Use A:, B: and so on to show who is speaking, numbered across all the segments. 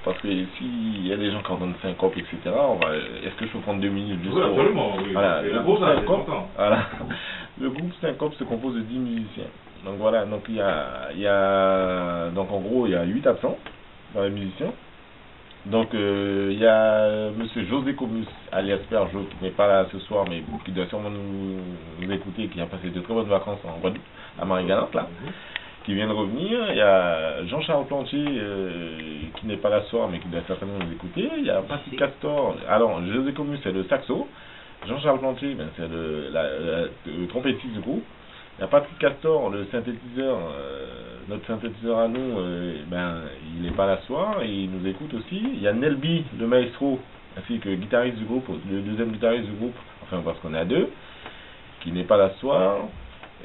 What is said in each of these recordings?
A: parce que s'il y a des gens qui en donnent syncope, etc., est-ce que je peux prendre 2 minutes juste
B: Oui, absolument, oui.
A: Voilà,
B: Le groupe syncope,
A: voilà. Le groupe syncope se compose de 10 musiciens. Donc voilà, donc il y a donc en gros il y a 8 absents dans les musiciens. Donc il y a monsieur José Comus alias Père Jo qui n'est pas là ce soir mais qui doit sûrement nous écouter et qui a passé de très bonnes vacances en Guadeloupe, à Marie-Galante là, qui vient de revenir. Il y a Jean-Charles Plantier qui n'est pas là ce soir mais qui doit certainement nous écouter. Il y a Patrick Castor. Alors José Comus c'est le saxo, Jean-Charles Plantier ben, c'est le trompettiste du groupe. Il y a Patrick Castor, le synthétiseur, notre synthétiseur à nous, ben, il n'est pas là ce soir et il nous écoute aussi. Il y a Nelby, le maestro, ainsi que guitariste du groupe, le deuxième guitariste du groupe, enfin parce qu'on est à deux, qui n'est pas là ce soir.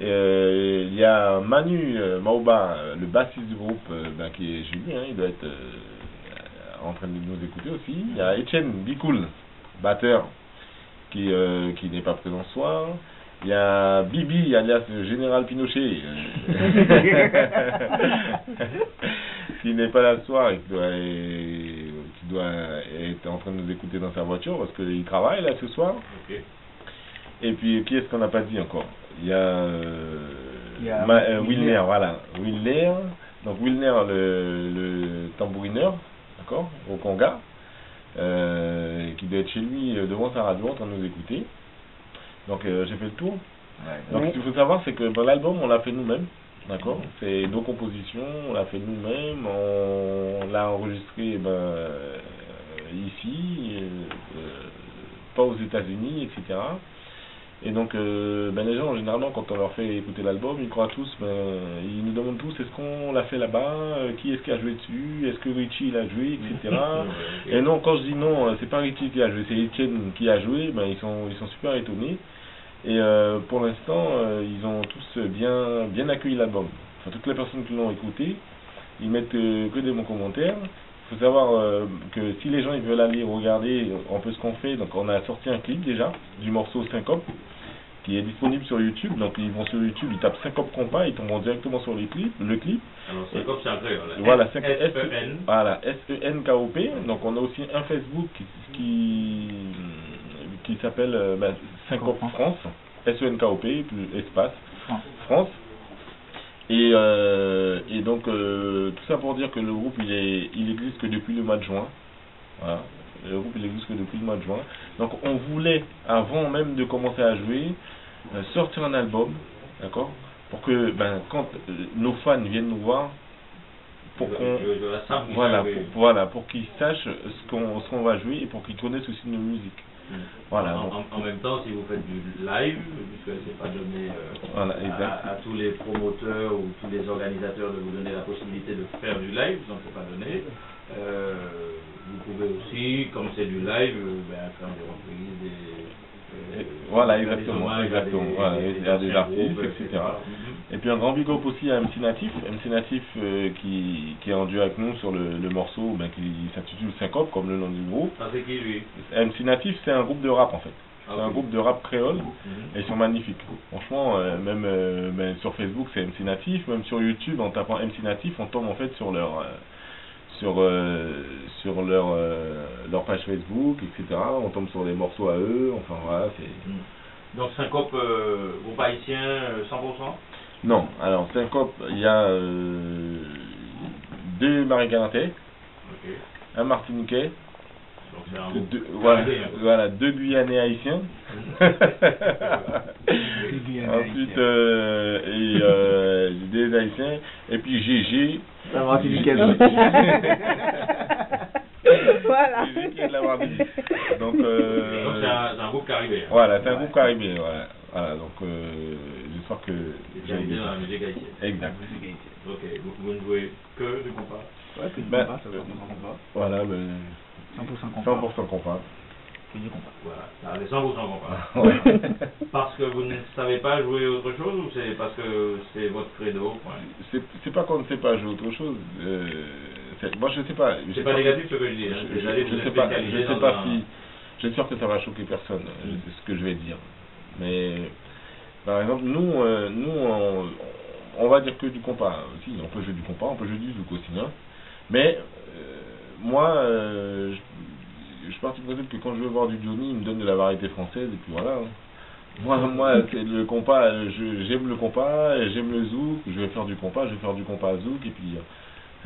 A: Il y a Manu Maoba, le bassiste du groupe, ben, qui est chez lui, hein, il doit être en train de nous écouter aussi. Il y a Etienne Bicoul, batteur, qui n'est pas présent ce soir. Il y a Bibi, alias Général Pinochet, qui n'est pas là ce soir et qui doit être en train de nous écouter dans sa voiture parce qu'il travaille là ce soir. Okay. Et puis, qui est-ce qu'on n'a pas dit encore? Il y a Wilner, voilà. Wilner, donc Wilner, le tambourineur, d'accord, au Conga, qui doit être chez lui devant sa radio en train de nous écouter. Donc j'ai fait le tour. Ouais. Donc ce qu'il faut savoir c'est que l'album on l'a fait nous-mêmes, d'accord. C'est nos compositions, on l'a fait nous-mêmes, on l'a enregistré ici, pas aux États-Unis, etc. Et donc les gens généralement quand on leur fait écouter l'album, ils croient tous, ils nous demandent tous est-ce qu'on l'a fait là-bas, qui est-ce qui a joué dessus, est-ce que Richie l'a joué, etc. Et non, quand je dis non, c'est pas Richie qui a joué, c'est Etienne qui a joué, ils sont super étonnés. Et pour l'instant, ils ont tous bien accueilli l'album. Enfin, toutes les personnes qui l'ont écouté, ils mettent que des bons commentaires. Il faut savoir que si les gens ils veulent aller regarder un peu ce qu'on fait, donc on a sorti un clip déjà du morceau Syncope qui est disponible sur YouTube. Donc ils vont sur YouTube, ils tapent Syncope Compas, ils tomberont directement sur le clip.
C: Alors Syncope c'est un créole.
A: Voilà,
C: S-E-N.
A: Voilà, S-E-N-K-O-P. Donc on a aussi un Facebook qui s'appelle Syncope France, S-E-N-K-O-P, espace, France. Et donc tout ça pour dire que le groupe il existe que depuis le mois de juin. Voilà. Le groupe il existe que depuis le mois de juin. Donc on voulait, avant même de commencer à jouer, sortir un album, d'accord, pour que quand nos fans viennent nous voir, pour pour qu'ils sachent ce qu'on va jouer et pour qu'ils connaissent aussi nos musiques. Voilà.
C: En même temps, si vous faites du live, puisque c'est pas donné à tous les promoteurs ou tous les organisateurs de vous donner la possibilité de faire du live, donc c'est pas donné. Vous pouvez aussi, comme c'est du live, faire des reprises,
A: voilà, exactement. Voilà, il y a des artistes, etc. Et puis un grand big up aussi à MC Natif, qui est en duo avec nous sur le morceau qui s'intitule Syncope, comme le nom du groupe.
C: Ah, c'est qui lui?
A: MC Natif, c'est un groupe de rap en fait. C'est un groupe de rap créole et ils sont magnifiques. Franchement, même sur Facebook c'est MC Natif, même sur YouTube en tapant MC Natif, on tombe en fait sur leur page Facebook, etc. On tombe sur les morceaux à eux, enfin voilà, c'est...
C: Donc Syncope, groupe haïtien 100%?
A: Non, alors Syncope, il y a 2 Marie-Galantais, un Martiniquais, voilà, 2 Guyanais haïtiens. Ensuite, des haïtiens, et puis GG.
D: Un Martiniquais.
A: Voilà. GG qui est de la Martinique. Donc
C: c'est un groupe caribéen.
A: Voilà, c'est un groupe caribéen, voilà, donc j'espère que
C: j'ai bien dans la musique haïtienne.
A: Exact.
C: Ok, vous ne jouez que du compas?
D: Ouais, que du compas, c'est 100% compas.
A: Voilà,
D: 100% compas.
A: 100% compas.
D: Que du compas.
C: Voilà, c'est 100% compas. Parce que vous ne savez pas jouer autre chose ou c'est parce que c'est votre credo?
A: C'est pas qu'on ne sait pas jouer autre chose. Moi je sais pas.
C: C'est pas négatif ce que je dis.
A: Je sais pas si. J'espère que ça va choquer personne, c'est ce que je vais dire. Mais par exemple, nous on va dire que du compas. Si, on peut jouer du compas, on peut jouer du zouk aussi, hein. Mais moi, je pars du principe que quand je veux voir du Johnny, il me donne de la variété française, et puis voilà. Moi c'est le compas, j'aime le compas, j'aime le zouk, je vais faire du compas à zouk, et puis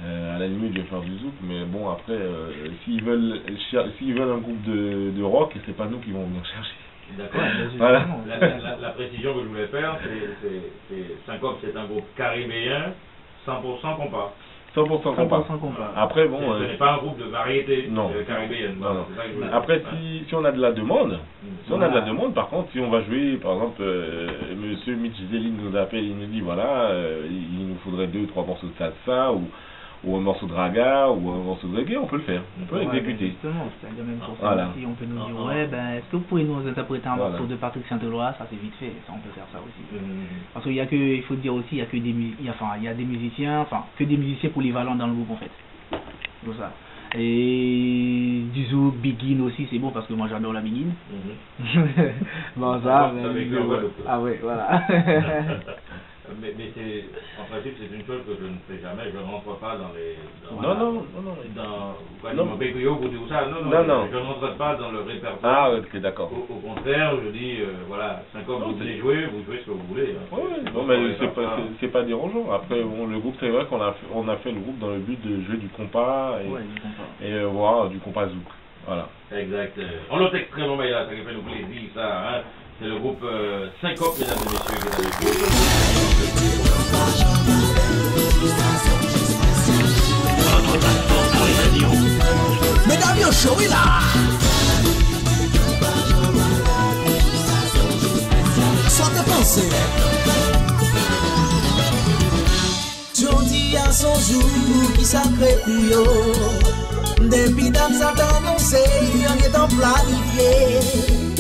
A: à la limite je vais faire du zouk, mais bon après, s'ils veulent un groupe de rock, c'est pas nous qui vont venir chercher.
C: D'accord. Voilà. La précision que je voulais faire, c'est Syncope, c'est un groupe caribéen, 100% compas.
A: 100% compas. Après, bon.
C: Ce n'est pas un groupe de variété caribéenne.
A: Non, non. Après, si on a de la demande, par contre, si on va jouer, par exemple, monsieur Mitch Zéline nous appelle, il nous dit voilà, il nous faudrait 2 ou 3 morceaux de salsa, ou un morceau de raga, ou un morceau de reggae, on peut le faire. On peut l'exécuter.
D: Justement, c'est-à-dire même pour ça aussi, on peut nous dire ouais, ben, est-ce que vous pourriez nous interpréter un morceau de Patrick Saint-Éloi? Ça c'est vite fait, ça on peut faire ça aussi. Parce qu'il y a que, il faut dire aussi, il y a que des musiciens, que des musiciens polyvalents dans le groupe en fait. Tout ça. Et du zouk, Begin aussi, c'est bon parce que moi j'adore la Begin. Bon ça, ah ouais, voilà.
C: Mais c'est, en principe, c'est une chose que je ne fais jamais. Je ne rentre pas dans les.
A: Non.
C: Je ne rentre pas dans le répertoire.
A: Ah, ok, d'accord.
C: Au contraire, je dis, voilà, Syncope, vous venez jouer, vous jouez ce que vous voulez.
A: Hein. Oui, non, mais c'est pas dérangeant. Après, bon, le groupe, c'est vrai qu'on a fait le groupe dans le but de jouer du compas et voir du compas zouk. Voilà.
C: Exact. On l'autre extrêmement bien, ça fait nous plaisir, ça. Hein. C'est le groupe Syncope, mesdames et messieurs, qui est avec vous.
B: Mesdames, yo show là. Sans dépenser. Jodi a son jour qui sacré pour yo. Depuis dame ça t'annonce, on est en planifié.